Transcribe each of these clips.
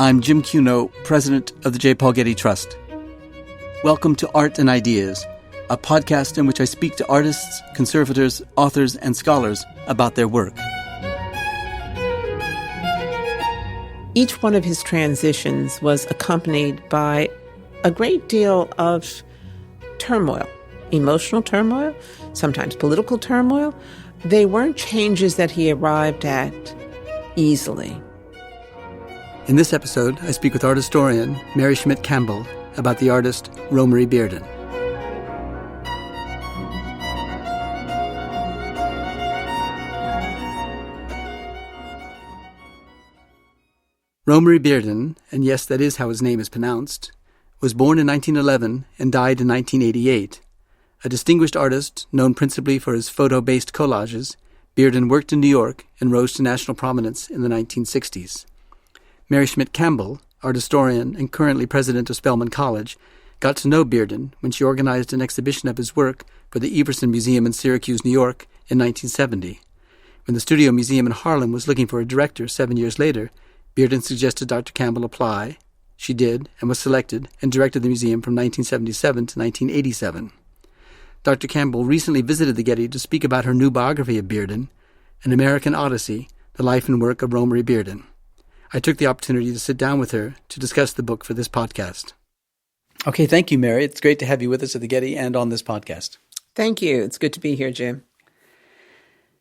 I'm Jim Cuno, president of the J. Paul Getty Trust. Welcome to Art and Ideas, a podcast in which I speak to artists, conservators, authors, and scholars about their work. Each one of his transitions was accompanied by a great deal of turmoil, emotional turmoil, sometimes political turmoil. They weren't changes that he arrived at easily. In this episode, I speak with art historian Mary Schmidt Campbell about the artist Romare Bearden. Romare Bearden, and yes, that is how his name is pronounced, was born in 1911 and died in 1988. A distinguished artist, known principally for his photo-based collages, Bearden worked in New York and rose to national prominence in the 1960s. Mary Schmidt Campbell, art historian and currently president of Spelman College, got to know Bearden when she organized an exhibition of his work for the Everson Museum in Syracuse, New York, in 1970. When the Studio Museum in Harlem was looking for a director 7 years later, Bearden suggested Dr. Campbell apply. She did, and was selected, and directed the museum from 1977 to 1987. Dr. Campbell recently visited the Getty to speak about her new biography of Bearden, An American Odyssey, the life and work of Romare Bearden. I took the opportunity to sit down with her to discuss the book for this podcast. Okay, thank you, Mary. It's great to have you with us at the Getty and on this podcast. Thank you. It's good to be here, Jim.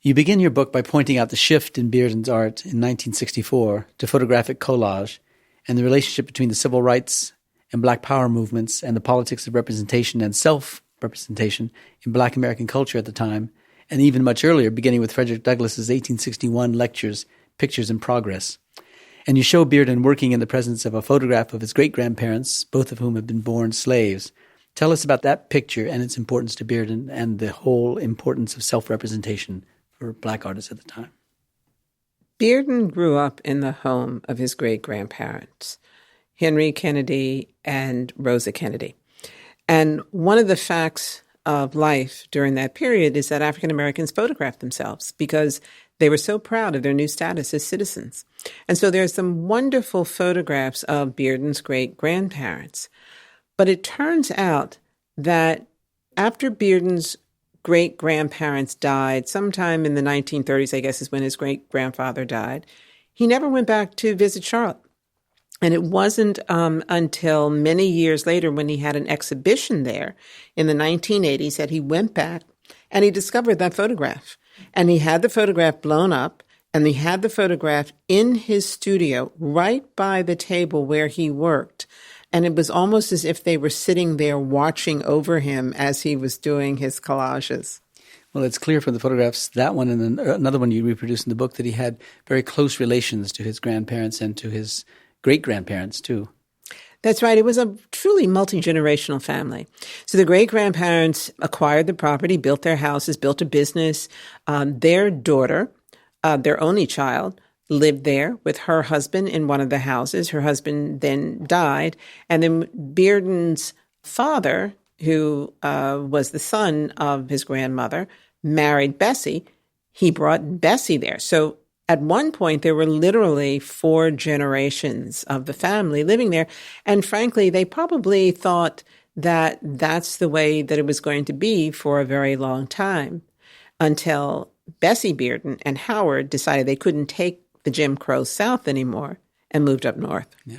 You begin your book by pointing out the shift in Bearden's art in 1964 to photographic collage and the relationship between the civil rights and Black Power movements and the politics of representation and self-representation in Black American culture at the time, and even much earlier, beginning with Frederick Douglass's 1861 lectures, Pictures in Progress. And you show Bearden working in the presence of a photograph of his great-grandparents, both of whom had been born slaves. Tell us about that picture and its importance to Bearden and the whole importance of self-representation for Black artists at the time. Bearden grew up in the home of his great-grandparents, Henry Kennedy and Rosa Kennedy. And one of the facts of life during that period is that African Americans photographed themselves because they were so proud of their new status as citizens. And so there's some wonderful photographs of Bearden's great-grandparents. But it turns out that after Bearden's great-grandparents died, sometime in the 1930s, I guess is when his great-grandfather died, he never went back to visit Charlotte. And it wasn't until many years later when he had an exhibition there in the 1980s that he went back and he discovered that photograph. And he had the photograph blown up, and he had the photograph in his studio right by the table where he worked. And it was almost as if they were sitting there watching over him as he was doing his collages. Well, it's clear from the photographs, that one and then another one you reproduce in the book, that he had very close relations to his grandparents and to his great-grandparents, too. That's right. It was a truly multi-generational family. So the great-grandparents acquired the property, built their houses, built a business. Their daughter, their only child, lived there with her husband in one of the houses. Her husband then died. And then Bearden's father, who was the son of his grandmother, married Bessie. He brought Bessie there. So at one point, there were literally 4 generations of the family living there. And frankly, they probably thought that that's the way that it was going to be for a very long time until Bessie Bearden and Howard decided they couldn't take the Jim Crow South anymore and moved up north. Yeah.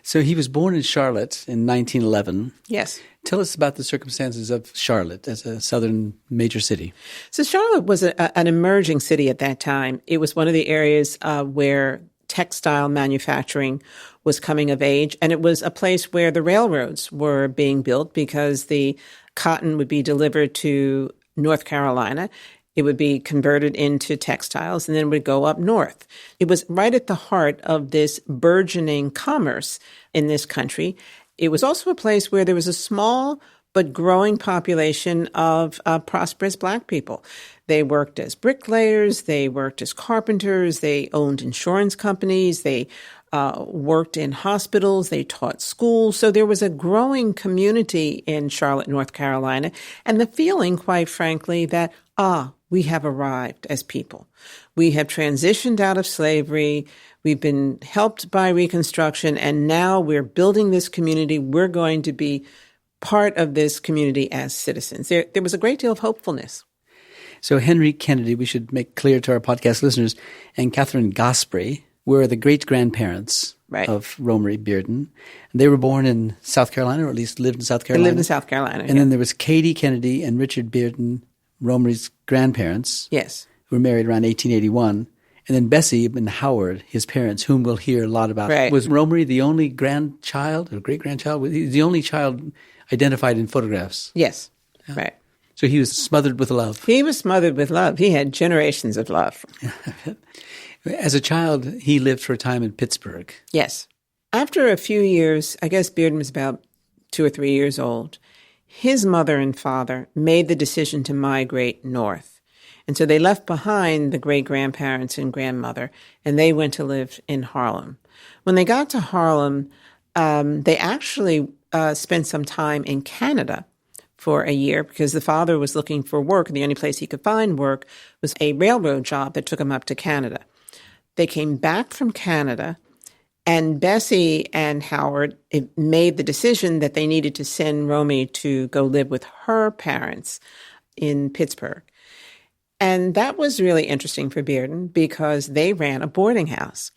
So he was born in Charlotte in 1911. Yes. Tell us about the circumstances of Charlotte as a southern major city. So Charlotte was an emerging city at that time. It was one of the areas where textile manufacturing was coming of age, and it was a place where the railroads were being built because the cotton would be delivered to North Carolina. It would be converted into textiles and then would go up north. It was right at the heart of this burgeoning commerce in this country. It was also a place where there was a small but growing population of prosperous Black people. They worked as bricklayers, they worked as carpenters, they owned insurance companies, they worked in hospitals, they taught schools. So there was a growing community in Charlotte, North Carolina, and the feeling, quite frankly, that, we have arrived as people. We have transitioned out of slavery. We've been helped by Reconstruction, and now we're building this community. We're going to be part of this community as citizens. There was a great deal of hopefulness. So Henry Kennedy, we should make clear to our podcast listeners, and Catherine Gosprey were the great-grandparents of Romare Bearden. They were born in South Carolina, or at least lived in South Carolina. They lived in South Carolina, And then there was Katie Kennedy and Richard Bearden, Romare's grandparents. Yes. Who were married around 1881. And then Bessie and Howard, his parents, whom we'll hear a lot about. Right. Was Romare the only grandchild or great-grandchild? He was the only child identified in photographs. Yes, right. So he was smothered with love. He was smothered with love. He had generations of love. As a child, he lived for a time in Pittsburgh. Yes. After a few years, I guess Bearden was about 2 or 3 years old, his mother and father made the decision to migrate north. And so they left behind the great-grandparents and grandmother, and they went to live in Harlem. When they got to Harlem, they actually spent some time in Canada for a year because the father was looking for work. The only place he could find work was a railroad job that took him up to Canada. They came back from Canada, and Bessie and Howard made the decision that they needed to send Romare to go live with her parents in Pittsburgh. And that was really interesting for Bearden because they ran a boarding house.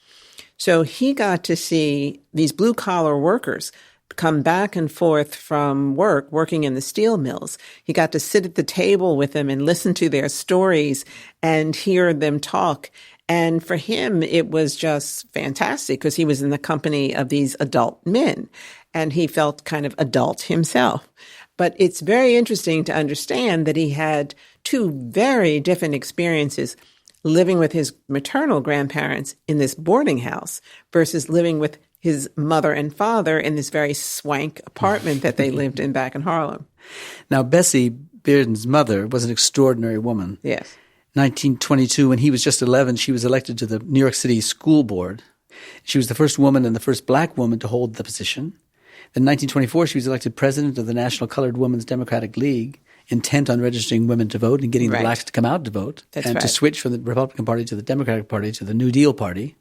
So he got to see these blue-collar workers come back and forth from working in the steel mills. He got to sit at the table with them and listen to their stories and hear them talk. And for him, it was just fantastic because he was in the company of these adult men and he felt kind of adult himself. But it's very interesting to understand that he had two very different experiences living with his maternal grandparents in this boarding house versus living with his mother and father in this very swank apartment that they lived in back in Harlem. Now, Bessie Bearden's mother was an extraordinary woman. Yes. 1922, when he was just 11, she was elected to the New York City School Board. She was the first woman and the first black woman to hold the position. In 1924, she was elected president of the National Colored Women's Democratic League, intent on registering women to vote and getting the blacks to come out to vote to switch from the Republican Party to the Democratic Party to the New Deal Party.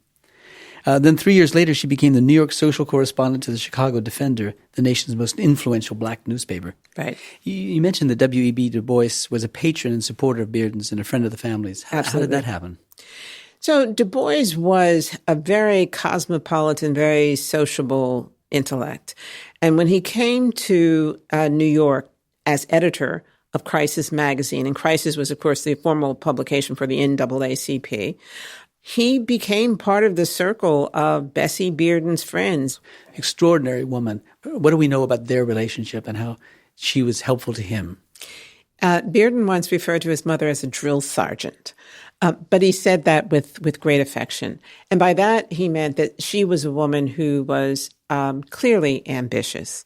Then 3 years later, she became the New York social correspondent to the Chicago Defender, the nation's most influential black newspaper. Right. You mentioned that W.E.B. Du Bois was a patron and supporter of Bearden's and a friend of the family's. Absolutely. How did that happen? So Du Bois was a very cosmopolitan, very sociable intellect. And when he came to New York as editor of Crisis magazine, and Crisis was, of course, the formal publication for the NAACP, he became part of the circle of Bessie Bearden's friends. Extraordinary woman. What do we know about their relationship and how she was helpful to him? Bearden once referred to his mother as a drill sergeant, but he said that with great affection. And by that, he meant that she was a woman who was clearly ambitious,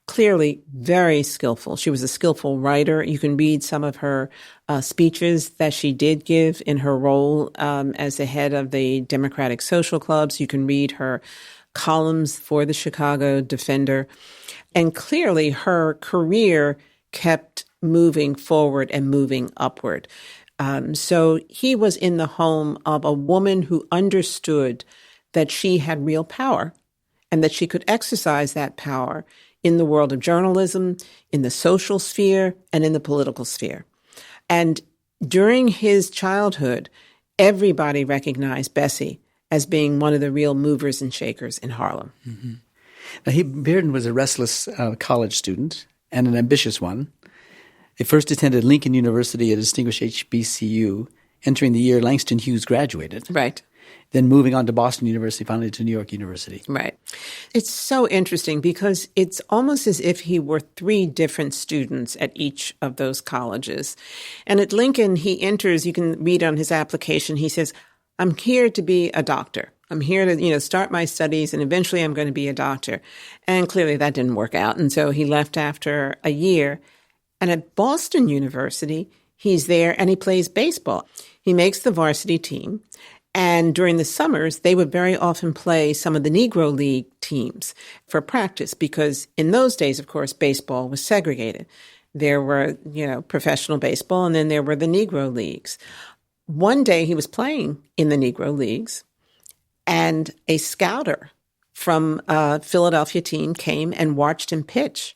clearly very skillful. She was a skillful writer. You can read some of her speeches that she did give in her role as the head of the Democratic Social Clubs. You can read her columns for the Chicago Defender. And clearly her career kept moving forward and moving upward. So he was in the home of a woman who understood that she had real power and that she could exercise that power in the world of journalism, in the social sphere, and in the political sphere. And during his childhood, everybody recognized Bessie as being one of the real movers and shakers in Harlem. Mm-hmm. Now, Bearden was a restless college student and an ambitious one. He first attended Lincoln University, a distinguished HBCU, entering the year Langston Hughes graduated. Right. Then moving on to Boston University, finally to New York University. Right. It's so interesting because it's almost as if he were three different students at each of those colleges. And at Lincoln, he enters, you can read on his application, he says, I'm here to be a doctor. I'm here to, start my studies, and eventually I'm going to be a doctor. And clearly that didn't work out. And so he left after a year. And at Boston University, he's there and he plays baseball. He makes the varsity team. And during the summers, they would very often play some of the Negro League teams for practice because in those days, of course, baseball was segregated. There were, professional baseball, and then there were the Negro Leagues. One day he was playing in the Negro Leagues, And a scouter from a Philadelphia team came and watched him pitch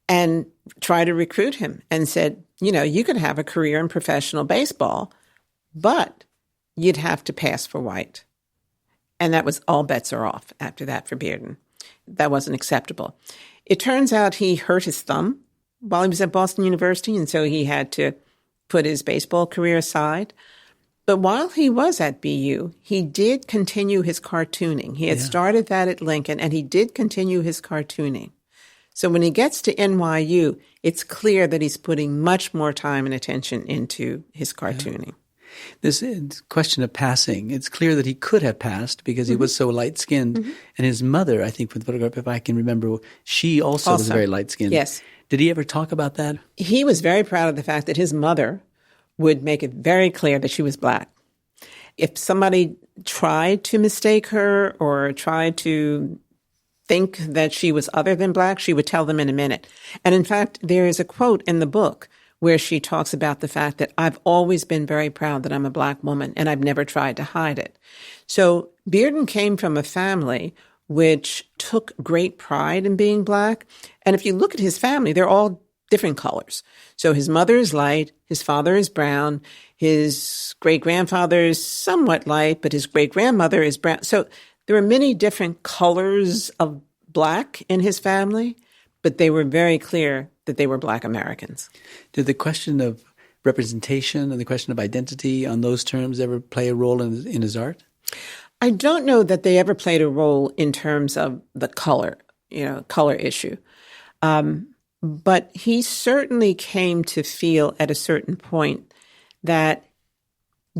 and tried to recruit him and said, you could have a career in professional baseball, but you'd have to pass for white. And that was all bets are off after that for Bearden. That wasn't acceptable. It turns out he hurt his thumb while he was at Boston University, and so he had to put his baseball career aside. But while he was at BU, he did continue his cartooning. He had started that at Lincoln, and he did continue his cartooning. So when he gets to NYU, it's clear that he's putting much more time and attention into his cartooning. This question of passing, it's clear that he could have passed because he was so light-skinned. And his mother, I think, from the photograph, if I can remember, she also was very light-skinned. Yes. Did he ever talk about that? He was very proud of the fact that his mother would make it very clear that she was Black. If somebody tried to mistake her or tried to think that she was other than Black, she would tell them in a minute. And in fact, there is a quote in the book where she talks about the fact that I've always been very proud that I'm a Black woman and I've never tried to hide it. So Bearden came from a family which took great pride in being Black. And if you look at his family, they're all different colors. So his mother is light, his father is brown, his great-grandfather is somewhat light, but his great-grandmother is brown. So there are many different colors of Black in his family, but they were very clear that they were Black Americans. Did the question of representation and the question of identity on those terms ever play a role in his art? I don't know that they ever played a role in terms of the color issue. But he certainly came to feel at a certain point that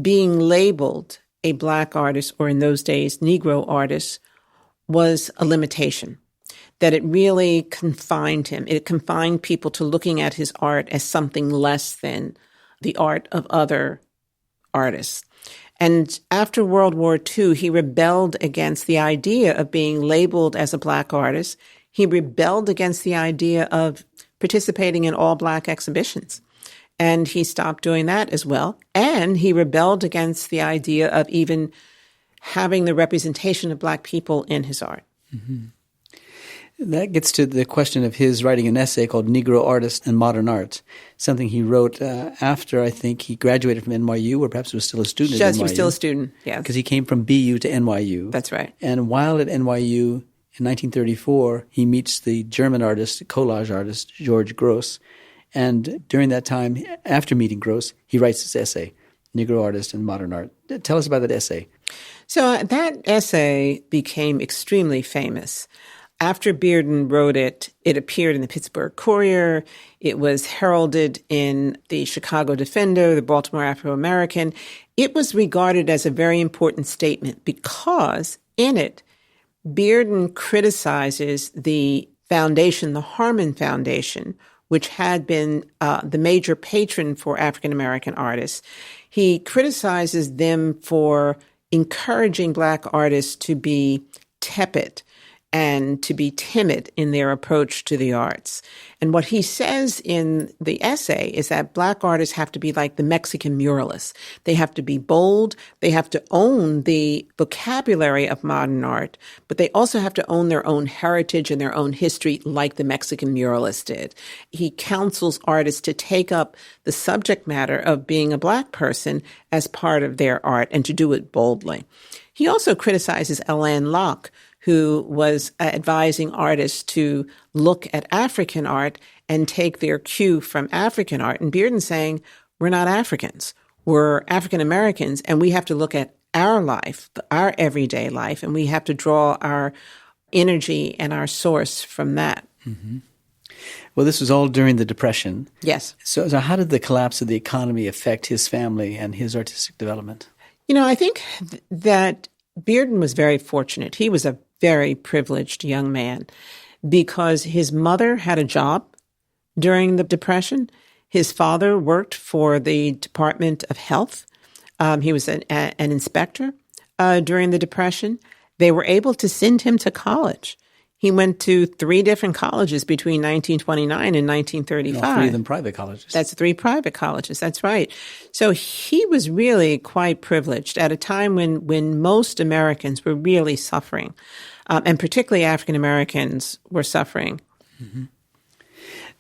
being labeled a Black artist, or in those days, Negro artist, was a limitation, that it really confined him. It confined people to looking at his art as something less than the art of other artists. And after World War II, he rebelled against the idea of being labeled as a Black artist. He rebelled against the idea of participating in all Black exhibitions. And he stopped doing that as well. And he rebelled against the idea of even having the representation of Black people in his art. Mm-hmm. That gets to the question of his writing an essay called Negro Artist and Modern Art, something he wrote after, I think, he graduated from NYU, or perhaps was still a student at NYU. He was still a student, yes. Because he came from BU to NYU. That's right. And while at NYU in 1934, he meets the German artist, collage artist, George Gross. And during that time, after meeting Gross, he writes this essay, Negro Artist and Modern Art. Tell us about that essay. So that essay became extremely famous. After Bearden wrote it, it appeared in the Pittsburgh Courier. It was heralded in the Chicago Defender, the Baltimore Afro-American. It was regarded as a very important statement because in it, Bearden criticizes the foundation, the Harmon Foundation, which had been the major patron for African-American artists. He criticizes them for encouraging Black artists to be tepid and to be timid in their approach to the arts. And what he says in the essay is that Black artists have to be like the Mexican muralists. They have to be bold. They have to own the vocabulary of modern art, but they also have to own their own heritage and their own history like the Mexican muralists did. He counsels artists to take up the subject matter of being a Black person as part of their art and to do it boldly. He also criticizes Alain Locke, who was advising artists to look at African art and take their cue from African art. And Bearden saying, we're not Africans, we're African Americans, and we have to look at our life, our everyday life, and we have to draw our energy and our source from that. Mm-hmm. Well, this was all during the Depression. Yes. So how did the collapse of the economy affect his family and his artistic development? I think that Bearden was very fortunate. He was a very privileged young man because his mother had a job during the Depression. His father worked for the Department of Health. He was an inspector during the Depression. They were able to send him to college. He went to 3 different colleges between 1929 and 1935. All 3 of them private colleges. That's 3 private colleges. That's right. So he was really quite privileged at a time when most Americans were really suffering, and particularly African Americans were suffering. Mm-hmm.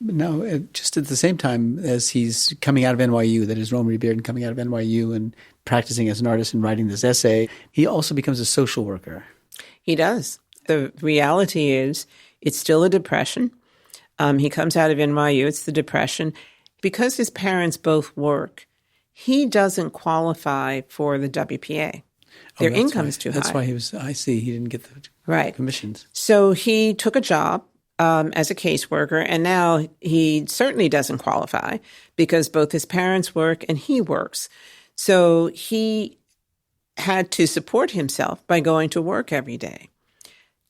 Now, just at the same time as he's coming out of NYU, that is Romare Bearden coming out of NYU and practicing as an artist and writing this essay, he also becomes a social worker. He does. The reality is it's still a depression. He comes out of NYU. It's the depression. Because his parents both work, he doesn't qualify for the WPA. Their income is too high. That's why he didn't get the commissions. So he took a job as a caseworker, and now he certainly doesn't qualify because both his parents work and he works. So he had to support himself by going to work every day.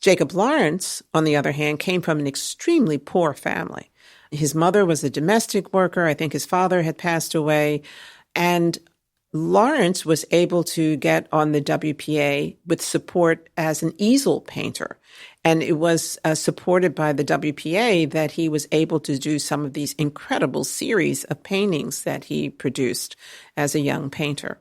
Jacob Lawrence, on the other hand, came from an extremely poor family. His mother was a domestic worker. I think his father had passed away. And Lawrence was able to get on the WPA with support as an easel painter. And it was supported by the WPA that he was able to do some of these incredible series of paintings that he produced as a young painter.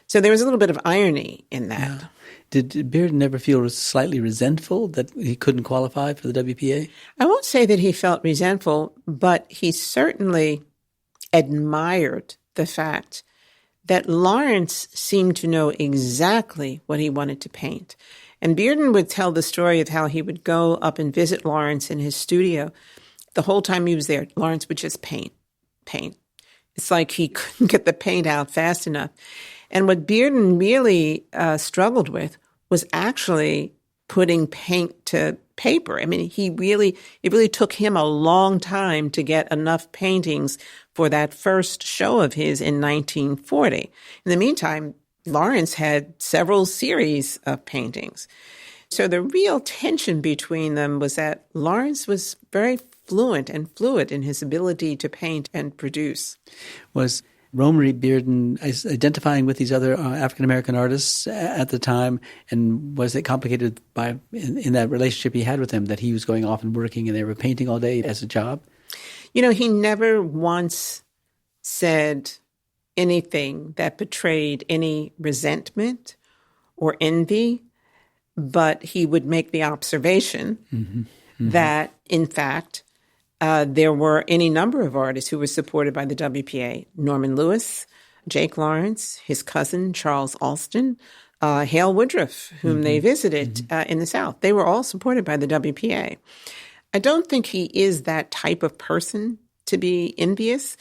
So there was a little bit of irony in that. Yeah. Did Bearden ever feel slightly resentful that he couldn't qualify for the WPA? I won't say that he felt resentful, but he certainly admired the fact that Lawrence seemed to know exactly what he wanted to paint. And Bearden would tell the story of how he would go up and visit Lawrence in his studio. The whole time he was there, Lawrence would just paint. It's like he couldn't get the paint out fast enough. And what Bearden really struggled with was actually putting paint to paper. I mean, it really took him a long time to get enough paintings for that first show of his in 1940. In the meantime, Lawrence had several series of paintings. So the real tension between them was that Lawrence was very fluid in his ability to paint and produce. Was Romare Bearden identifying with these other African-American artists at the time, and was it complicated in that relationship he had with them that he was going off and working and they were painting all day as a job? You know, he never once said anything that betrayed any resentment or envy, but he would make the observation that, in fact, there were any number of artists who were supported by the WPA. Norman Lewis, Jake Lawrence, his cousin Charles Alston, Hale Woodruff, whom they visited in the South. They were all supported by the WPA. I don't think he is that type of person to be envious,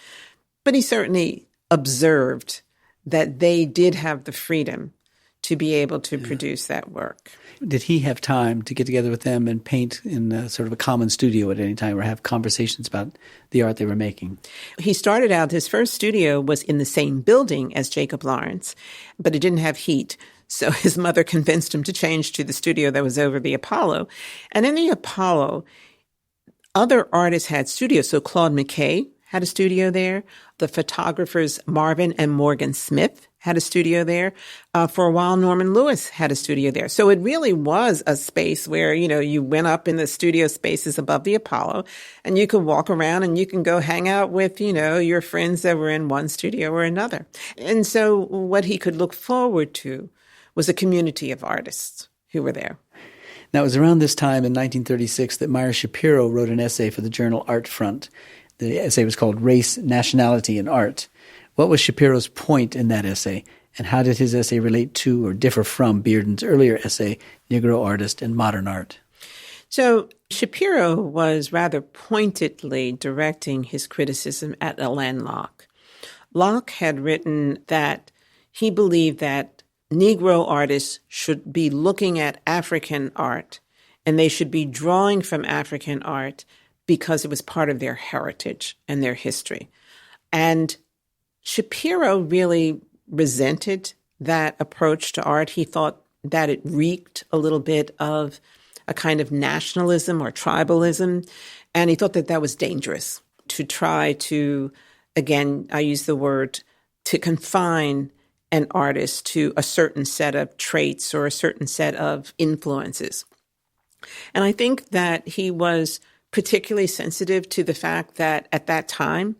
but he certainly observed that they did have the freedom to be able to produce that work. Did he have time to get together with them and paint in sort of a common studio at any time or have conversations about the art they were making? He started out, his first studio was in the same building as Jacob Lawrence, but it didn't have heat. So his mother convinced him to change to the studio that was over the Apollo. And in the Apollo, other artists had studios. So Claude McKay had a studio there. The photographers Marvin and Morgan Smith had a studio there. For a while, Norman Lewis had a studio there. So it really was a space where, you know, you went up in the studio spaces above the Apollo and you could walk around and you can go hang out with, you know, your friends that were in one studio or another. And so what he could look forward to was a community of artists who were there. Now, it was around this time in 1936 that Meyer Shapiro wrote an essay for the journal Art Front. The essay was called Race, Nationality, and Art. What was Shapiro's point in that essay, and how did his essay relate to or differ from Bearden's earlier essay, Negro Artist and Modern Art? So Shapiro was rather pointedly directing his criticism at Alain Locke. Locke had written that he believed that Negro artists should be looking at African art, and they should be drawing from African art because it was part of their heritage and their history. And Shapiro really resented that approach to art. He thought that it reeked a little bit of a kind of nationalism or tribalism, and he thought that that was dangerous to try to, again, I use the word, to confine an artist to a certain set of traits or a certain set of influences. And I think that he was particularly sensitive to the fact that at that time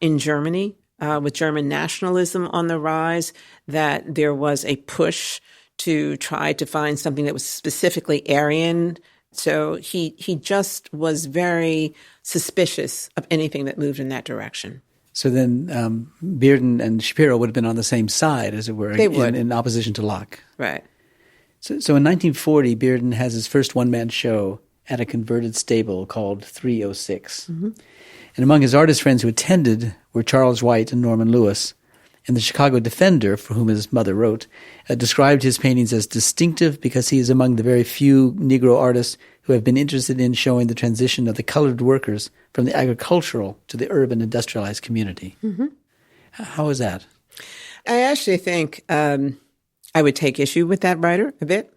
in Germany, with German nationalism on the rise, that there was a push to try to find something that was specifically Aryan. So he just was very suspicious of anything that moved in that direction. So then Bearden and Shapiro would have been on the same side, as it were, They would. in opposition to Locke. Right. So in 1940, Bearden has his first one-man show at a converted stable called 306. Mm-hmm. And among his artist friends who attended were Charles White and Norman Lewis. And the Chicago Defender, for whom his mother wrote, described his paintings as distinctive because he is among the very few Negro artists who have been interested in showing the transition of the colored workers from the agricultural to the urban industrialized community. Mm-hmm. How is that? I actually think I would take issue with that writer a bit.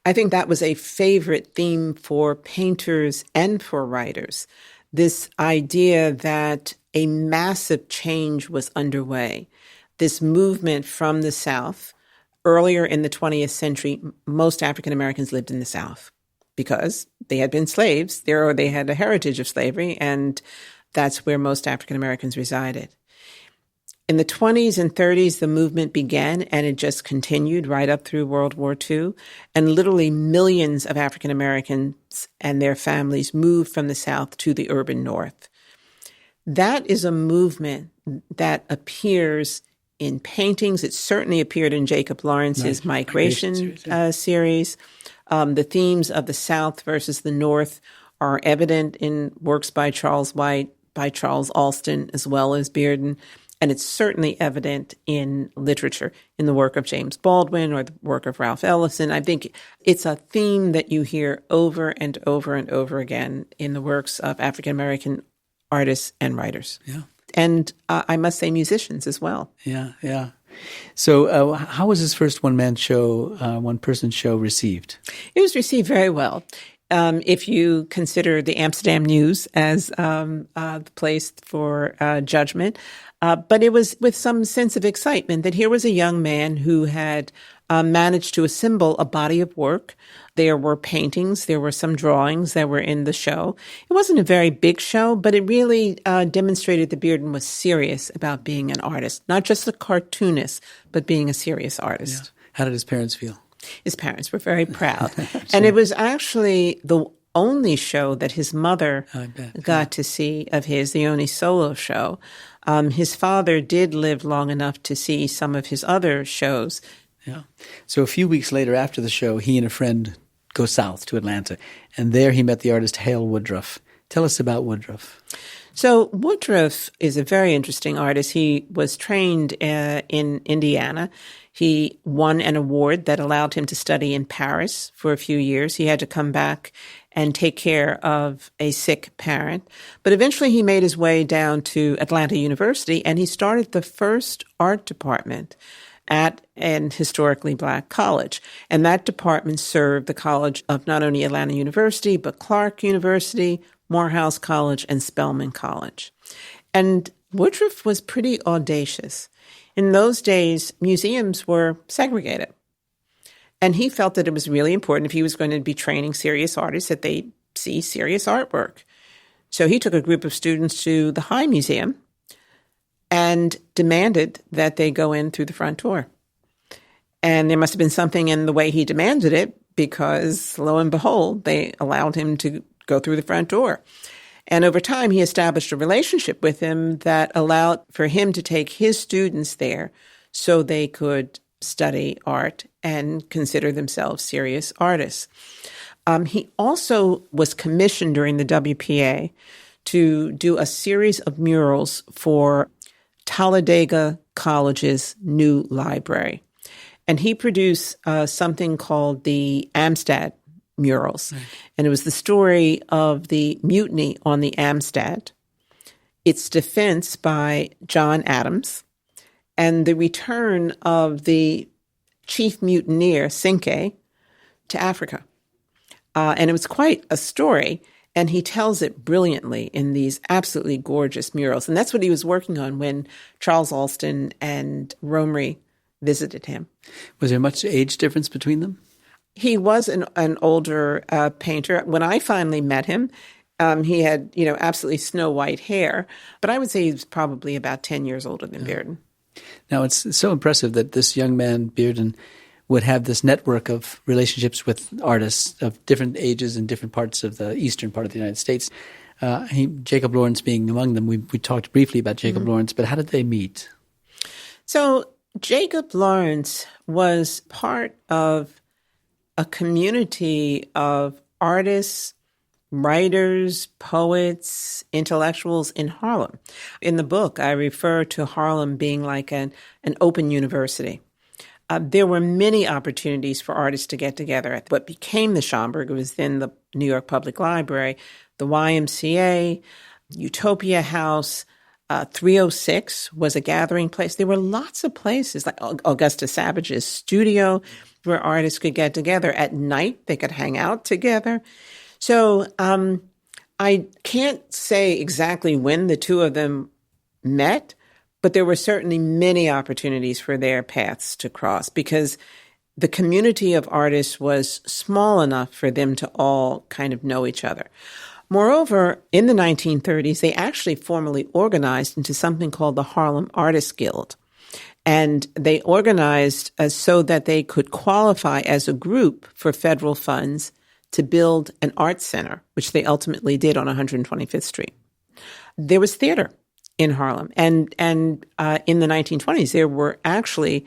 I think that was a favorite theme for painters and for writers. This idea that a massive change was underway. This movement from the South. Earlier in the 20th century, most African Americans lived in the South because they had been slaves there, or they had a heritage of slavery, and that's where most African Americans resided. In the 20s and 30s, the movement began, and it just continued right up through World War II. And literally millions of African Americans and their families moved from the South to the urban North. That is a movement that appears in paintings. It certainly appeared in Jacob Lawrence's Migration series. The themes of the South versus the North are evident in works by Charles White, by Charles Alston, as well as Bearden. And it's certainly evident in literature, in the work of James Baldwin or the work of Ralph Ellison. I think it's a theme that you hear over and over and over again in the works of African-American artists and writers. Yeah. And I must say musicians as well. Yeah. So how was his first one-person show received? It was received very well. If you consider the Amsterdam News as the place for judgment. But it was with some sense of excitement that here was a young man who had managed to assemble a body of work. There were paintings, there were some drawings that were in the show. It wasn't a very big show, but it really demonstrated that Bearden was serious about being an artist, not just a cartoonist, but being a serious artist. Yeah. How did his parents feel? His parents were very proud. And it was actually the only show that his mother got to see of his, the only solo show. His father did live long enough to see some of his other shows. Yeah. So a few weeks later after the show, he and a friend go south to Atlanta, and there he met the artist Hale Woodruff. Tell us about Woodruff. So Woodruff is a very interesting artist. He was trained in Indiana. He won an award that allowed him to study in Paris for a few years. He had to come back and take care of a sick parent. But eventually he made his way down to Atlanta University, and he started the first art department at an historically Black college. And that department served the college of not only Atlanta University, but Clark University, Morehouse College, and Spelman College. And Woodruff was pretty audacious. In those days, museums were segregated. And he felt that it was really important if he was going to be training serious artists that they see serious artwork. So he took a group of students to the High Museum and demanded that they go in through the front door. And there must have been something in the way he demanded it because, lo and behold, they allowed him to go through the front door. And over time, he established a relationship with him that allowed for him to take his students there so they could study art and consider themselves serious artists. He also was commissioned during the WPA to do a series of murals for Talladega College's new library. And he produced something called the Amistad murals. Right. And it was the story of the mutiny on the Amistad, its defense by John Adams, and the return of the chief mutineer, Cinque, to Africa. And it was quite a story, and he tells it brilliantly in these absolutely gorgeous murals. And that's what he was working on when Charles Alston and Romare visited him. Was there much age difference between them? He was an older painter. When I finally met him, he had, absolutely snow white hair, but I would say he was probably about 10 years older than Bearden. Now, it's so impressive that this young man, Bearden, would have this network of relationships with artists of different ages in different parts of the eastern part of the United States. Jacob Lawrence being among them. We talked briefly about Jacob Lawrence, but how did they meet? So Jacob Lawrence was part of a community of artists, writers, poets, intellectuals in Harlem. In the book, I refer to Harlem being like an open university. There were many opportunities for artists to get together at what became the Schomburg. It was then the New York Public Library, the YMCA, Utopia House, 306 was a gathering place. There were lots of places, like Augusta Savage's studio, where artists could get together. At night, they could hang out together. So I can't say exactly when the two of them met, but there were certainly many opportunities for their paths to cross because the community of artists was small enough for them to all kind of know each other. Moreover, in the 1930s, they actually formally organized into something called the Harlem Artists Guild. And they organized so that they could qualify as a group for federal funds to build an art center, which they ultimately did on 125th Street. There was theater in Harlem. And in the 1920s, there were actually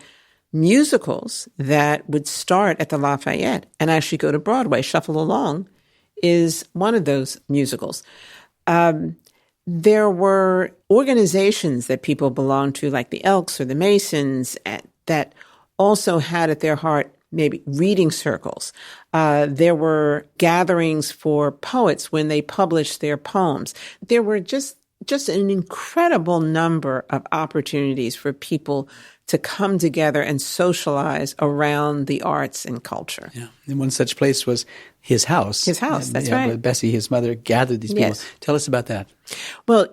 musicals that would start at the Lafayette and actually go to Broadway. Shuffle Along is one of those musicals. There were organizations that people belonged to, like the Elks or the Masons, that also had at their heart maybe reading circles. There were gatherings for poets when they published their poems. There were just an incredible number of opportunities for people to come together and socialize around the arts and culture. Yeah, and one such place was his house. His house, that's right. Where Bessie, his mother, gathered these people. Yes. Tell us about that. Well,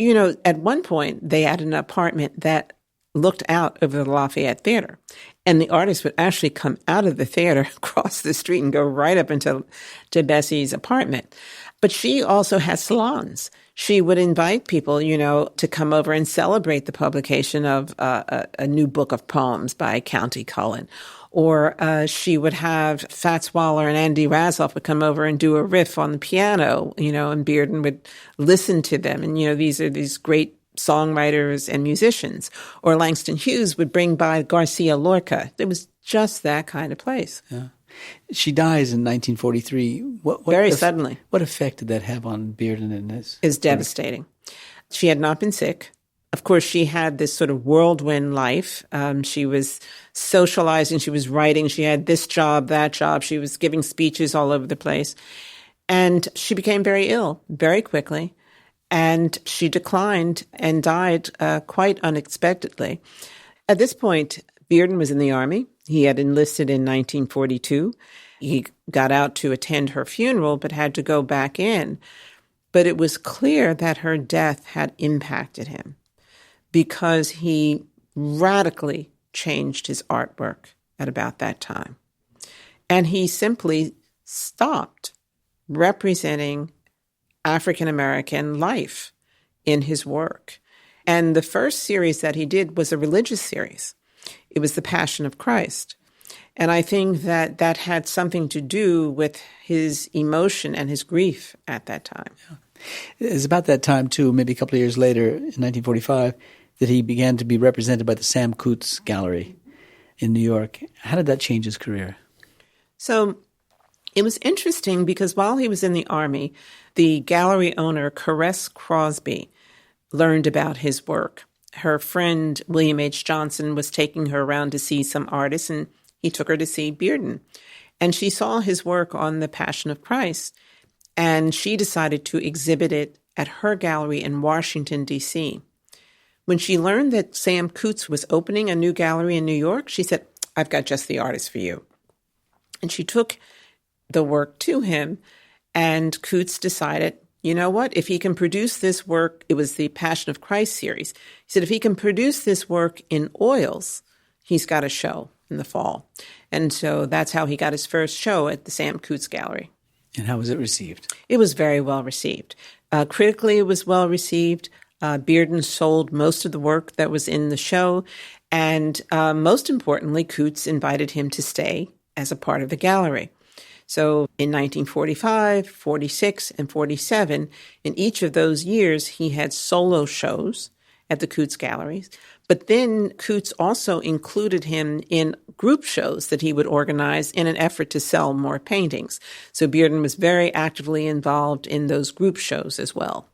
at one point, they had an apartment that looked out over the Lafayette Theater. And the artists would actually come out of the theater, cross the street, and go right up into Bessie's apartment. But she also had salons. She would invite people, to come over and celebrate the publication of a new book of poems by County Cullen. Or she would have Fats Waller and Andy Razloff would come over and do a riff on the piano, and Bearden would listen to them. And, these are these great songwriters and musicians. Or Langston Hughes would bring by Garcia Lorca. It was just that kind of place. Yeah. She dies in 1943. Very suddenly. What effect did that have on Bearden and his? It's devastating. She had not been sick. Of course, she had this sort of whirlwind life. She was socializing. She was writing. She had this job, that job. She was giving speeches all over the place. And she became very ill very quickly. And she declined and died quite unexpectedly. At this point, Bearden was in the Army. He had enlisted in 1942. He got out to attend her funeral, but had to go back in. But it was clear that her death had impacted him because he radically changed his artwork at about that time. And he simply stopped representing African-American life in his work. And the first series that he did was a religious series. It was The Passion of Christ. And I think that had something to do with his emotion and his grief at that time. Yeah. It's about that time, too, maybe a couple of years later, in 1945, that he began to be represented by the Sam Coots Gallery in New York. How did that change his career? So it was interesting because while he was in the Army, the gallery owner, Caress Crosby, learned about his work. Her friend, William H. Johnson, was taking her around to see some artists, and he took her to see Bearden. And she saw his work on The Passion of Christ, and she decided to exhibit it at her gallery in Washington, D.C. When she learned that Sam Coots was opening a new gallery in New York, she said, "I've got just the artist for you." And she took the work to him, and Coots decided, you know what, if he can produce this work, it was the Passion of Christ series. He said, if he can produce this work in oils, he's got a show in the fall. And so that's how he got his first show at the Sam Coots Gallery. And how was it received? It was very well received. Critically, it was well received. Bearden sold most of the work that was in the show. And most importantly, Coots invited him to stay as a part of the gallery. So in 1945, 46, and 47, in each of those years, he had solo shows at the Coots Galleries. But then Coots also included him in group shows that he would organize in an effort to sell more paintings. So Bearden was very actively involved in those group shows as well.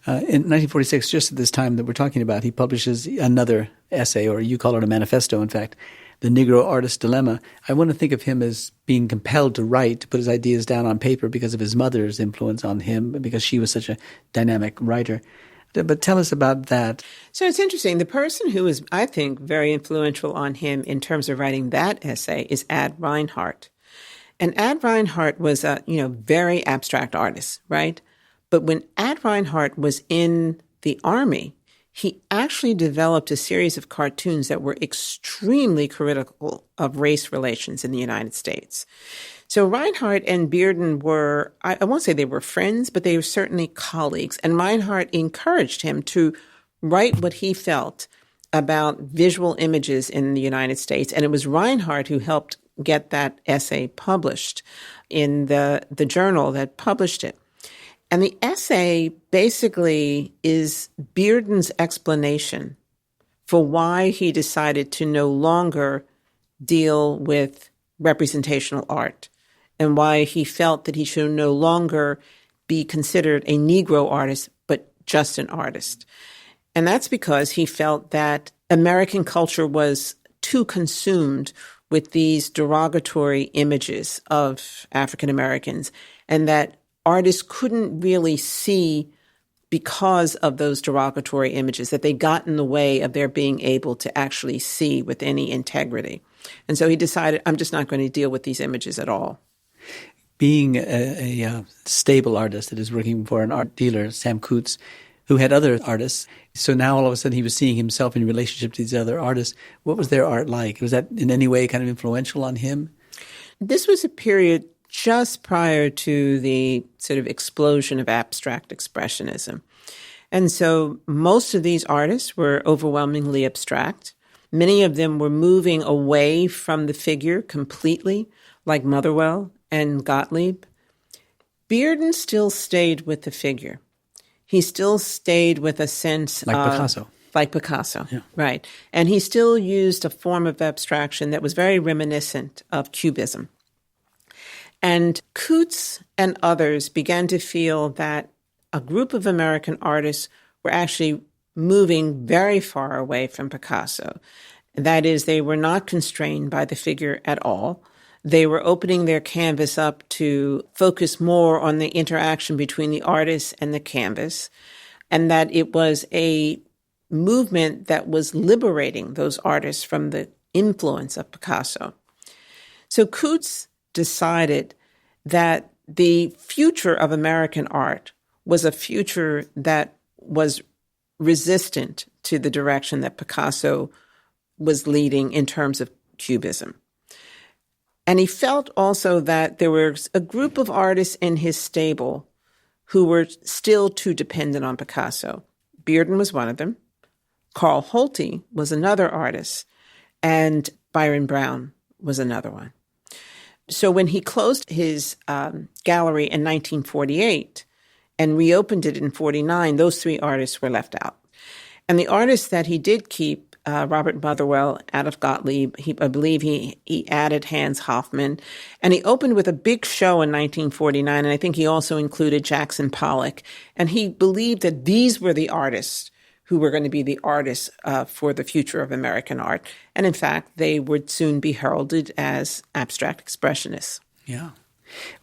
In 1946, just at this time that we're talking about, he publishes another essay, or you call it a manifesto, in fact, The Negro Artist Dilemma. I want to think of him as being compelled to write, to put his ideas down on paper because of his mother's influence on him, because she was such a dynamic writer. But tell us about that. So it's interesting. The person who is, I think, very influential on him in terms of writing that essay is Ad Reinhardt. And Ad Reinhardt was a, very abstract artist, right? But when Ad Reinhardt was in the Army, he actually developed a series of cartoons that were extremely critical of race relations in the United States. So Reinhardt and Bearden were, I won't say they were friends, but they were certainly colleagues. And Reinhardt encouraged him to write what he felt about visual images in the United States. And it was Reinhardt who helped get that essay published in the journal that published it. And the essay basically is Bearden's explanation for why he decided to no longer deal with representational art and why he felt that he should no longer be considered a Negro artist, but just an artist. And that's because he felt that American culture was too consumed with these derogatory images of African Americans, and that artists couldn't really see, because of those derogatory images, that they got in the way of their being able to actually see with any integrity. And so he decided, I'm just not going to deal with these images at all. Being a stable artist that is working for an art dealer, Sam Coots, who had other artists, so now all of a sudden he was seeing himself in relationship to these other artists. What was their art like? Was that in any way kind of influential on him? This was a period just prior to the sort of explosion of abstract expressionism. And so most of these artists were overwhelmingly abstract. Many of them were moving away from the figure completely, like Motherwell and Gottlieb. Bearden still stayed with the figure. He still stayed with a sense like Picasso. Like Picasso, yeah. Right. And he still used a form of abstraction that was very reminiscent of Cubism. And Coots and others began to feel that a group of American artists were actually moving very far away from Picasso. That is, they were not constrained by the figure at all. They were opening their canvas up to focus more on the interaction between the artist and the canvas, and that it was a movement that was liberating those artists from the influence of Picasso. So Coots decided that the future of American art was a future that was resistant to the direction that Picasso was leading in terms of Cubism. And he felt also that there was a group of artists in his stable who were still too dependent on Picasso. Bearden was one of them. Carl Holty was another artist, and Byron Brown was another one. So when he closed his gallery in 1948 and reopened it in 1949, those three artists were left out. And the artists that he did keep, Robert Motherwell out of Gottlieb, I believe he added Hans Hofmann, and he opened with a big show in 1949, and I think he also included Jackson Pollock. And he believed that these were the artists who were going to be the artists for the future of American art. And in fact, they would soon be heralded as abstract expressionists. Yeah.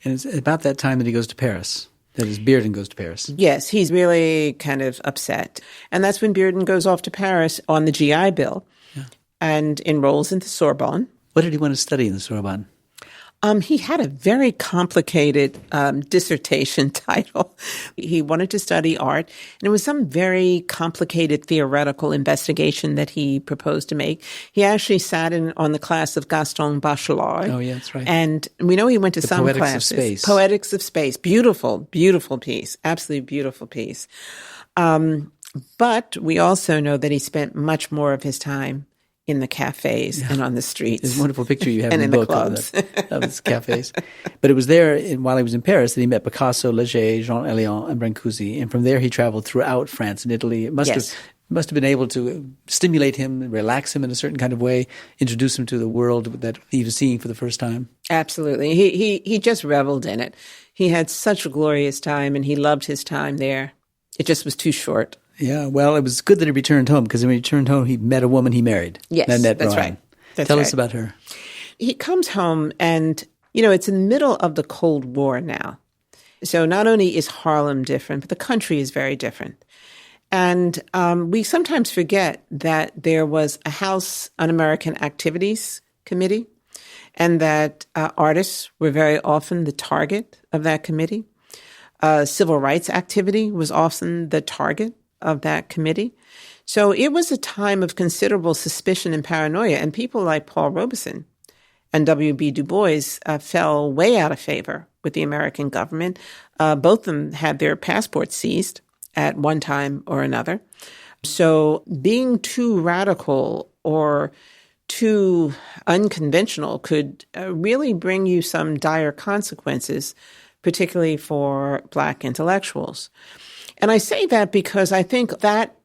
And it's about that time that he goes to Paris. That is, Bearden goes to Paris. Yes, he's really kind of upset. And that's when Bearden goes off to Paris on the GI Bill and enrolls in the Sorbonne. What did he want to study in the Sorbonne? He had a very complicated dissertation title. He wanted to study art, and it was some very complicated theoretical investigation that he proposed to make. He actually sat in on the class of Gaston Bachelard. Oh, yeah, that's right. And we know he went to some Poetics classes. of Space. Poetics of Space. Beautiful, beautiful piece. Absolutely beautiful piece. But we also know that he spent much more of his time in the cafes and on the streets. There's a wonderful picture you have and in the in book clubs. of his cafes. But it was there, while he was in Paris, that he met Picasso, Leger, Jean Eliant, and Brancusi. And from there, he traveled throughout France and Italy. It must have been able to stimulate him, relax him in a certain kind of way, introduce him to the world that he was seeing for the first time. Absolutely. He just reveled in it. He had such a glorious time, and he loved his time there. It just was too short. Yeah, well, it was good that he returned home, because when he returned home, he met a woman he married. Yes, Nanette that's Bryan. right. Tell us about her. He comes home, and, it's in the middle of the Cold War now. So not only is Harlem different, but the country is very different. And we sometimes forget that there was a House Un American Activities Committee, and that artists were very often the target of that committee. Civil rights activity was often the target of that committee. So it was a time of considerable suspicion and paranoia, and people like Paul Robeson and W.B. Du Bois fell way out of favor with the American government. Both of them had their passports seized at one time or another. So being too radical or too unconventional could really bring you some dire consequences, particularly for Black intellectuals. And I say that because I think that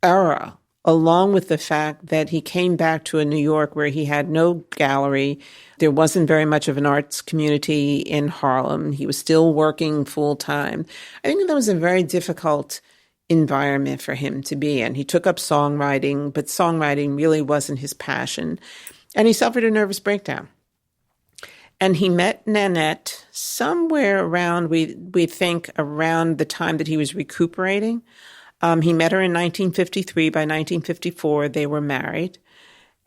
era, along with the fact that he came back to a New York where he had no gallery, there wasn't very much of an arts community in Harlem, he was still working full time. I think that was a very difficult environment for him to be in. He took up songwriting, but songwriting really wasn't his passion. And he suffered a nervous breakdown. And he met Nanette somewhere around, we think, around the time that he was recuperating. He met her in 1953. By 1954, they were married.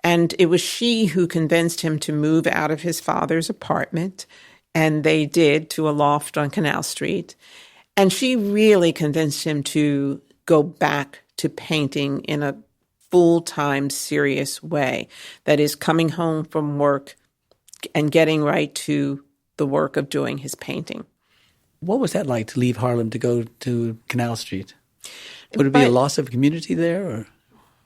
And it was she who convinced him to move out of his father's apartment. And they did, to a loft on Canal Street. And she really convinced him to go back to painting in a full-time, serious way. That is, coming home from work and getting right to the work of doing his painting. What was that like, to leave Harlem to go to Canal Street? Would it be a loss of community there, or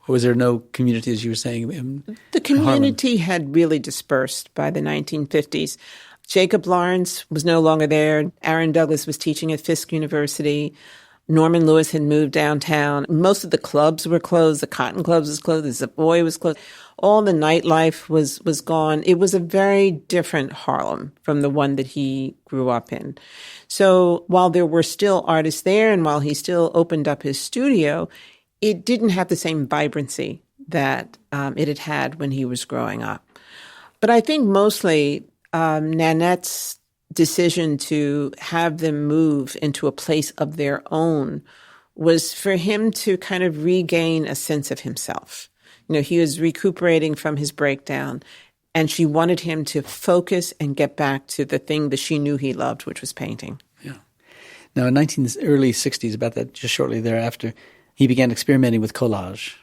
was there no community, as you were saying? The community had really dispersed by the 1950s. Jacob Lawrence was no longer there. Aaron Douglas was teaching at Fisk University. Norman Lewis had moved downtown. Most of the clubs were closed. The Cotton Clubs was closed. The Savoy was closed. All the nightlife was gone. It was a very different Harlem from the one that he grew up in. So while there were still artists there, and while he still opened up his studio, it didn't have the same vibrancy that it had had when he was growing up. But I think mostly Nanette's decision to have them move into a place of their own was for him to kind of regain a sense of himself. He was recuperating from his breakdown, and she wanted him to focus and get back to the thing that she knew he loved, which was painting. Yeah. Now, in early 60s, about that, just shortly thereafter, he began experimenting with collage.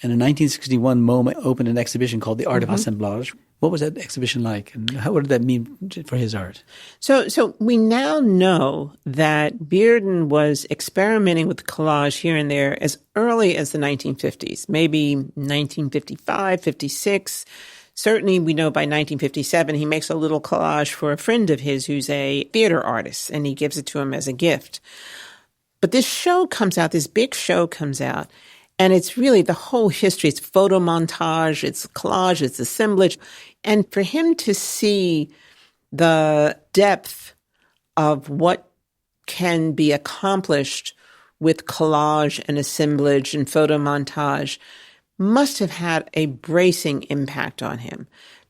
And in 1961, MoMA opened an exhibition called The Art of Assemblage. What was that exhibition like, and what did that mean for his art? So we now know that Bearden was experimenting with collage here and there as early as the 1950s, maybe 1955, 56. Certainly, we know by 1957, he makes a little collage for a friend of his who's a theater artist, and he gives it to him as a gift. But this show comes out, this big show comes out, and it's really the whole history. It's photo montage, it's collage, it's assemblage. And for him to see the depth of what can be accomplished with collage and assemblage and photo montage must have had a bracing impact on him,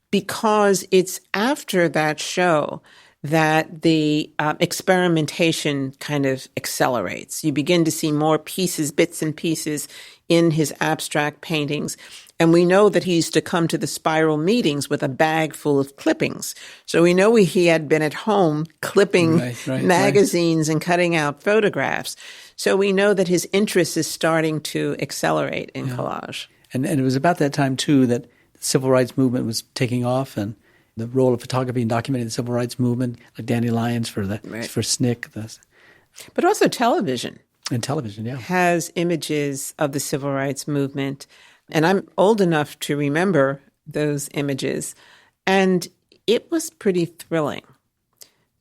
because it's after that show that the experimentation kind of accelerates. You begin to see more pieces, bits and pieces in his abstract paintings. And we know that he used to come to the spiral meetings with a bag full of clippings. So we know he had been at home clipping magazines and cutting out photographs. So we know that his interest is starting to accelerate in collage. And it was about that time, too, that the civil rights movement was taking off, and the role of photography in documenting the civil rights movement, like Danny Lyons for SNCC. But also television. And television, has images of the civil rights movement. And I'm old enough to remember those images. And it was pretty thrilling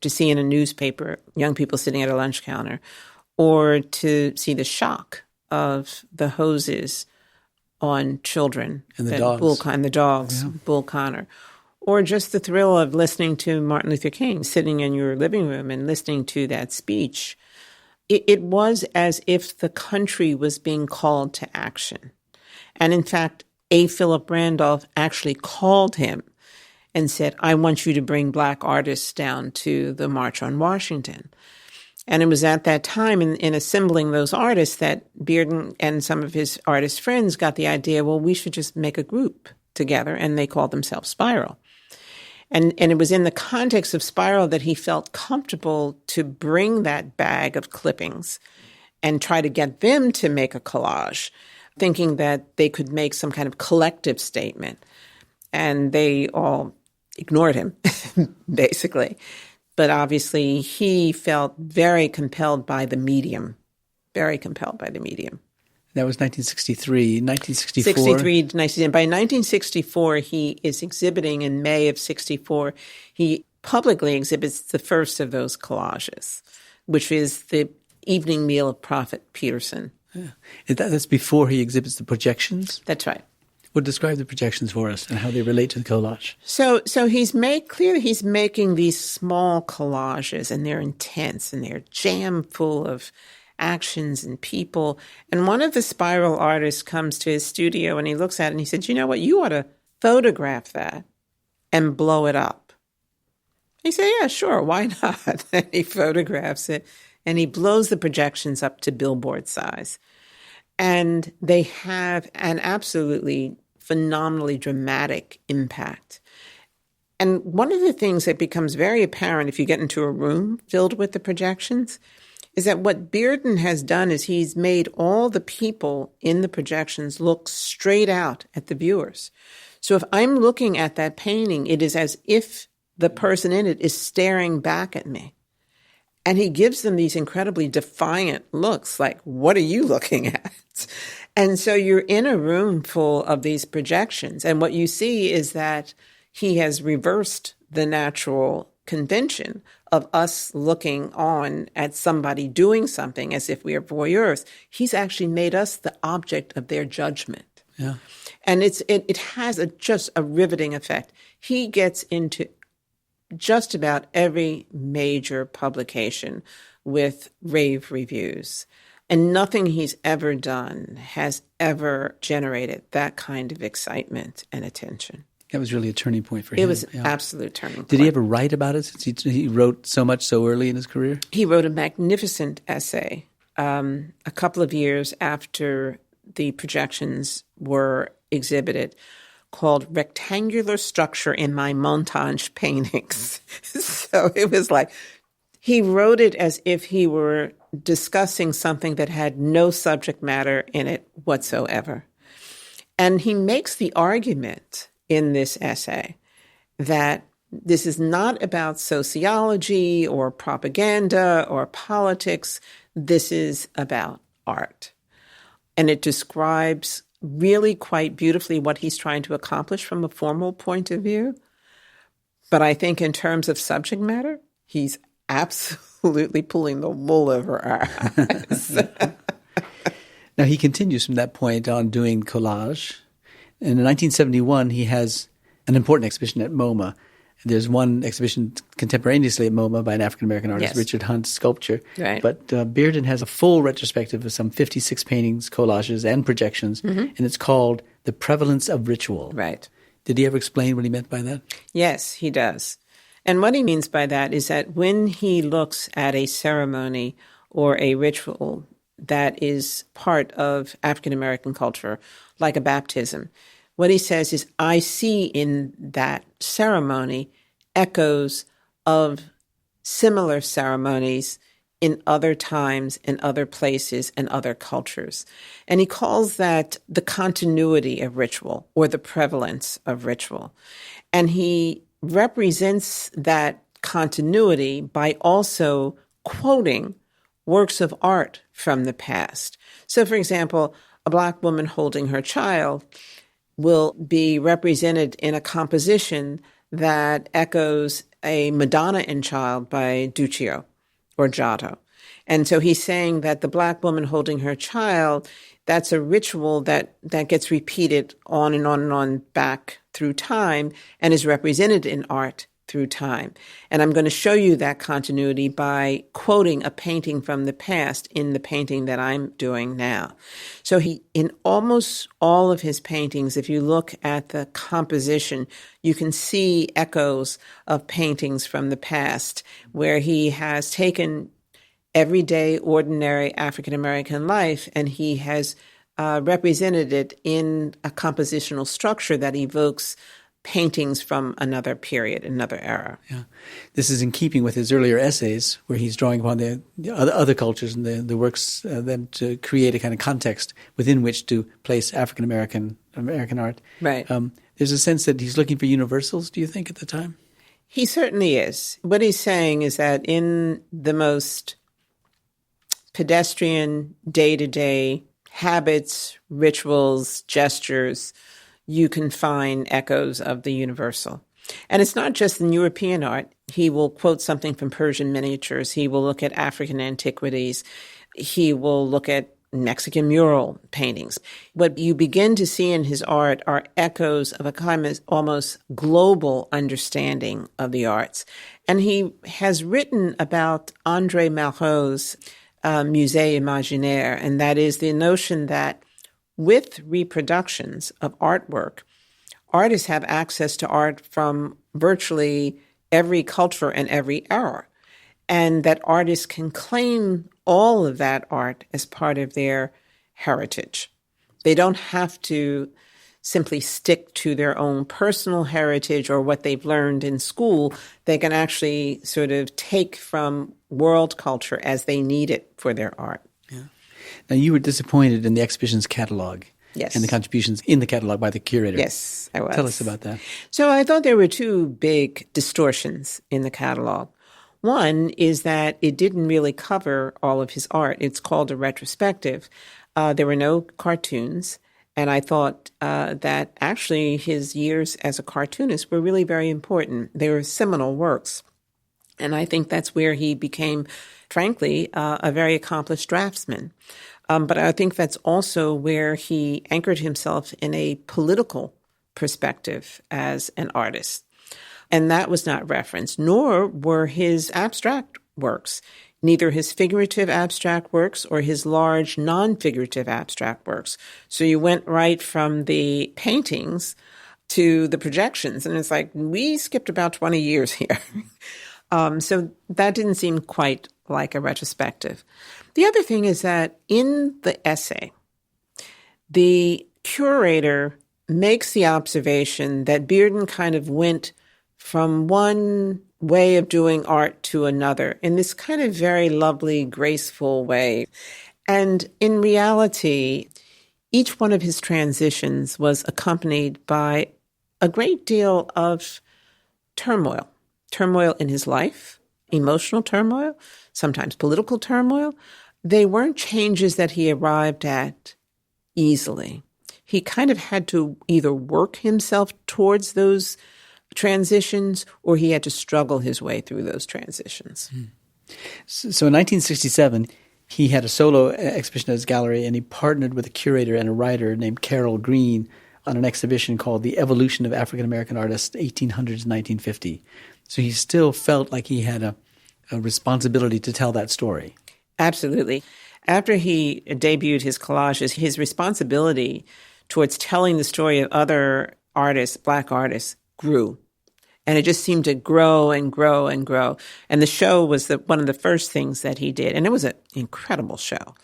to see in a newspaper young people sitting at a lunch counter, or to see the shock of the hoses on children. And the dogs. Bull Connor. Or just the thrill of listening to Martin Luther King, sitting in your living room and listening to that speech. It was as if the country was being called to action. And in fact, A. Philip Randolph actually called him and said, I want you to bring Black artists down to the March on Washington. And it was at that time in assembling those artists that Bearden and some of his artist friends got the idea, well, we should just make a group together. And they called themselves Spiral. And it was in the context of Spiral that he felt comfortable to bring that bag of clippings and try to get them to make a collage, thinking that they could make some kind of collective statement. And they all ignored him, basically. But obviously, he felt very compelled by the medium, very compelled by the medium. That was 1963. 1964. 63 to 19. By 1964, he is exhibiting in May of 64. He publicly exhibits the first of those collages, which is the evening meal of Prophet Peterson. Yeah. That's before he exhibits the projections? That's right. Well, describe the projections for us and how they relate to the collage. So he's made clear he's making these small collages, and they're intense, and they're jam full of actions and people. And one of the Spiral artists comes to his studio and he looks at it and he said, you know what, you ought to photograph that and blow it up. He said, yeah, sure, why not? And he photographs it and he blows the projections up to billboard size. And they have an absolutely phenomenally dramatic impact. And one of the things that becomes very apparent if you get into a room filled with the projections is that what Bearden has done is he's made all the people in the projections look straight out at the viewers. So if I'm looking at that painting, it is as if the person in it is staring back at me. And he gives them these incredibly defiant looks, like, what are you looking at? And so you're in a room full of these projections. And what you see is that he has reversed the natural convention of us looking on at somebody doing something as if we are voyeurs. He's actually made us the object of their judgment. Yeah. And it has just a riveting effect. He gets into just about every major publication with rave reviews. And nothing he's ever done has ever generated that kind of excitement and attention. That was really a turning point for him. It was an absolute turning point. Did he ever write about it since he wrote so much so early in his career? He wrote a magnificent essay a couple of years after the projections were exhibited called Rectangular Structure in My Montage Paintings. So it was like he wrote it as if he were discussing something that had no subject matter in it whatsoever. And he makes the argument in this essay that this is not about sociology or propaganda or politics. This is about art. And it describes really quite beautifully what he's trying to accomplish from a formal point of view. But I think in terms of subject matter, he's absolutely pulling the wool over our eyes. Now, he continues from that point on doing collage. And in 1971, he has an important exhibition at MoMA. There's one exhibition contemporaneously at MoMA by an African American artist, Yes. Richard Hunt's sculpture. Right. But Bearden has a full retrospective of some 56 paintings, collages, and projections, and it's called The Prevalence of Ritual. Right. Did he ever explain what he meant by that? Yes, he does. And what he means by that is that when he looks at a ceremony or a ritual that is part of African American culture, like a baptism, what he says is, I see in that ceremony echoes of similar ceremonies in other times, in other places, and other cultures. And he calls that the continuity of ritual or the prevalence of ritual. And he represents that continuity by also quoting works of art from the past. So, for example, a Black woman holding her child will be represented in a composition that echoes a Madonna and Child by Duccio or Giotto. And so he's saying that the Black woman holding her child, that's a ritual that gets repeated on and on and on back through time and is represented in art through time. And I'm going to show you that continuity by quoting a painting from the past in the painting that I'm doing now. So he, in almost all of his paintings, if you look at the composition, you can see echoes of paintings from the past where he has taken everyday, ordinary African-American life and he has represented it in a compositional structure that evokes paintings from another period, another era. Yeah, this is in keeping with his earlier essays, where he's drawing upon the other cultures and the works, then to create a kind of context within which to place African American art. Right. There's a sense that he's looking for universals. Do you think at the time? He certainly is. What he's saying is that in the most pedestrian, day-to-day habits, rituals, gestures, you can find echoes of the universal. And it's not just in European art. He will quote something from Persian miniatures. He will look at African antiquities. He will look at Mexican mural paintings. What you begin to see in his art are echoes of a kind of almost global understanding of the arts. And he has written about André Malraux's Musée Imaginaire, and that is the notion that with reproductions of artwork, artists have access to art from virtually every culture and every era, and that artists can claim all of that art as part of their heritage. They don't have to simply stick to their own personal heritage or what they've learned in school. They can actually sort of take from world culture as they need it for their art. Yeah. Now, you were disappointed in the exhibition's catalog. Yes. And the contributions in the catalog by the curator. Yes, I was. Tell us about that. So I thought there were two big distortions in the catalog. One is that it didn't really cover all of his art. It's called a retrospective. There were no cartoons. And I thought that actually his years as a cartoonist were really very important. They were seminal works. And I think that's where he became, frankly, a very accomplished draftsman. But I think that's also where he anchored himself in a political perspective as an artist. And that was not referenced, nor were his abstract works, neither his figurative abstract works or his large non-figurative abstract works. So you went right from the paintings to the projections. And it's like, we skipped about 20 years here. So that didn't seem quite like a retrospective. The other thing is that in the essay, the curator makes the observation that Bearden kind of went from one way of doing art to another in this kind of very lovely, graceful way. And in reality, each one of his transitions was accompanied by a great deal of turmoil in his life, emotional turmoil, sometimes political turmoil. They weren't changes that he arrived at easily. He kind of had to either work himself towards those transitions or he had to struggle his way through those transitions. So in 1967, he had a solo exhibition at his gallery, and he partnered with a curator and a writer named Carol Green on an exhibition called The Evolution of African American Artists, 1800s to 1950. So he still felt like he had a responsibility to tell that story. Absolutely. After he debuted his collages, his responsibility towards telling the story of other artists, Black artists, grew. And it just seemed to grow and grow and grow. And the show was one of the first things that he did. And it was an incredible show.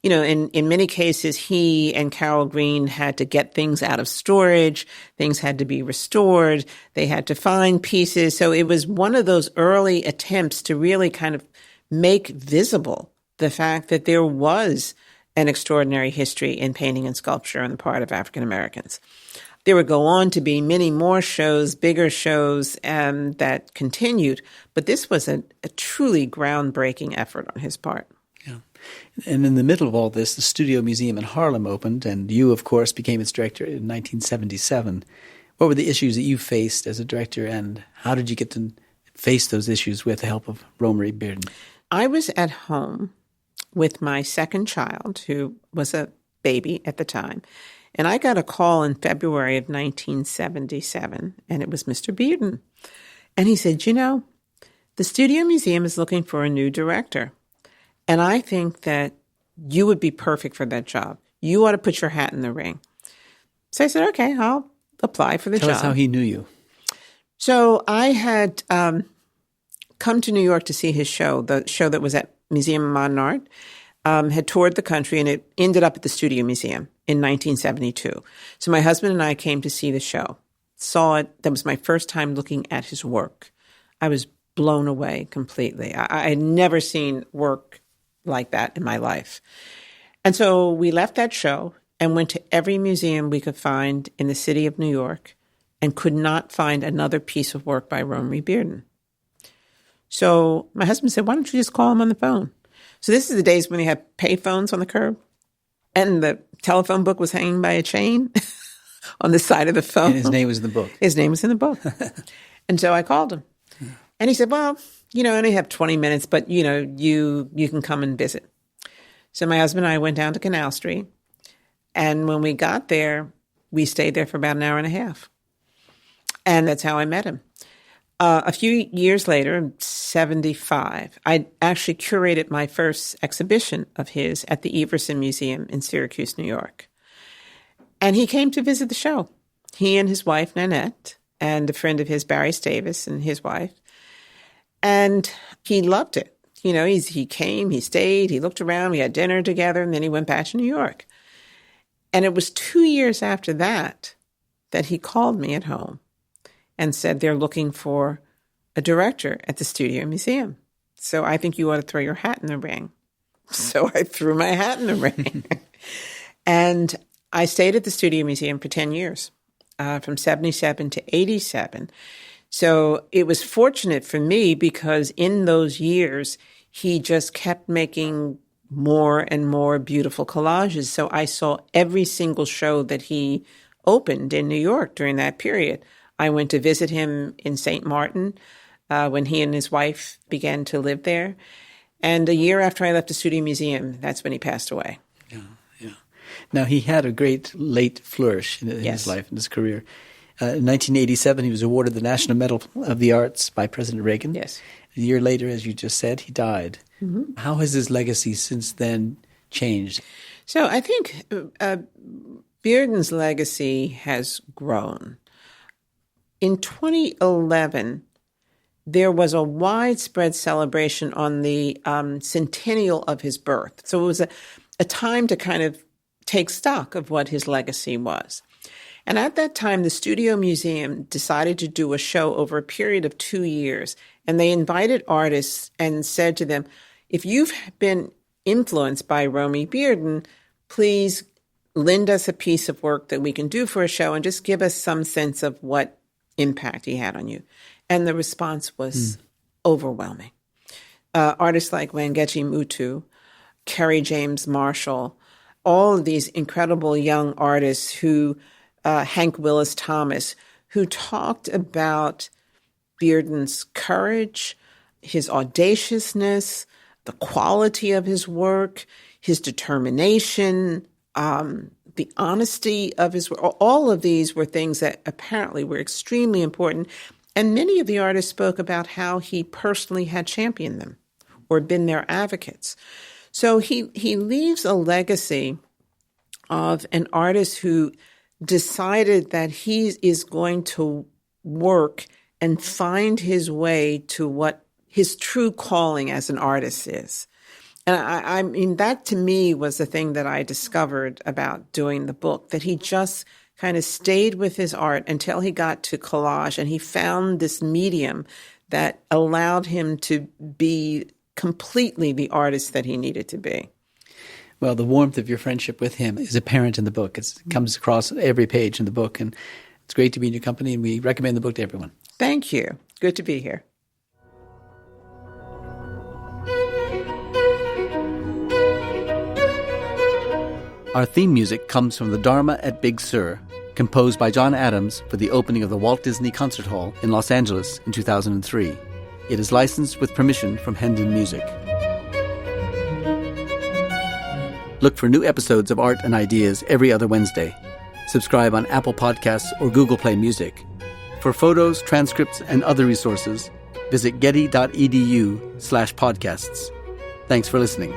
in many cases, he and Carol Green had to get things out of storage. Things had to be restored. They had to find pieces. So it was one of those early attempts to really kind of make visible the fact that there was an extraordinary history in painting and sculpture on the part of African Americans. There would go on to be many more shows, bigger shows, that continued. But this was a truly groundbreaking effort on his part. Yeah. And in the middle of all this, the Studio Museum in Harlem opened, and you, of course, became its director in 1977. What were the issues that you faced as a director, and how did you get to face those issues with the help of Romare Bearden? I was at home with my second child, who was a baby at the time. And I got a call in February of 1977, and it was Mr. Bearden. And he said, the Studio Museum is looking for a new director. And I think that you would be perfect for that job. You ought to put your hat in the ring. So I said, okay, I'll apply for the job. Tell us how he knew you. So I had come to New York to see his show, the show that was at Museum of Modern Art, had toured the country, and it ended up at the Studio Museum in 1972. So my husband and I came to see the show, saw it. That was my first time looking at his work. I was blown away completely. I had never seen work like that in my life. And so we left that show and went to every museum we could find in the city of New York and could not find another piece of work by Romare Bearden. So my husband said, why don't you just call him on the phone? So this is the days when they had pay phones on the curb, and the telephone book was hanging by a chain on the side of the phone. And his name was in the book. His name was in the book. And so I called him. And he said, well, I only have 20 minutes, but, you can come and visit. So my husband and I went down to Canal Street. And when we got there, we stayed there for about an hour and a half. And that's how I met him. A few years later, in 1975, I actually curated my first exhibition of his at the Everson Museum in Syracuse, New York. And he came to visit the show. He and his wife, Nanette, and a friend of his, Barry Stavis, and his wife. And he loved it. He came, he stayed, he looked around, we had dinner together, and then he went back to New York. And it was 2 years after that he called me at home and said they're looking for a director at the Studio Museum. So I think you ought to throw your hat in the ring. So I threw my hat in the ring. And I stayed at the Studio Museum for 10 years, from 77 to 87. So it was fortunate for me because in those years, he just kept making more and more beautiful collages. So I saw every single show that he opened in New York during that period. I went to visit him in St. Martin when he and his wife began to live there. And a year after I left the Studio Museum, that's when he passed away. Yeah. Now, he had a great late flourish in his life and his career. In 1987, he was awarded the National Medal of the Arts by President Reagan. Yes. A year later, as you just said, he died. Mm-hmm. How has his legacy since then changed? So I think Bearden's legacy has grown. In 2011, there was a widespread celebration on the centennial of his birth. So it was a time to kind of take stock of what his legacy was. And at that time, the Studio Museum decided to do a show over a period of 2 years. And they invited artists and said to them, if you've been influenced by Romare Bearden, please lend us a piece of work that we can do for a show and just give us some sense of what impact he had on you. And the response was overwhelming. Artists like Wangechi Mutu, Kerry James Marshall, all of these incredible young artists who, Hank Willis Thomas, who talked about Bearden's courage, his audaciousness, the quality of his work, his determination, the honesty of his work. All of these were things that apparently were extremely important. And many of the artists spoke about how he personally had championed them or been their advocates. So he leaves a legacy of an artist who decided that he is going to work and find his way to what his true calling as an artist is. And I mean, that to me was the thing that I discovered about doing the book, that he just kind of stayed with his art until he got to collage, and he found this medium that allowed him to be completely the artist that he needed to be. Well, the warmth of your friendship with him is apparent in the book. It comes across every page in the book, and it's great to be in your company, and we recommend the book to everyone. Thank you. Good to be here. Our theme music comes from the Dharma at Big Sur, composed by John Adams for the opening of the Walt Disney Concert Hall in Los Angeles in 2003. It is licensed with permission from Hendon Music. Look for new episodes of Art and Ideas every other Wednesday. Subscribe on Apple Podcasts or Google Play Music. For photos, transcripts, and other resources, visit getty.edu/podcasts. Thanks for listening.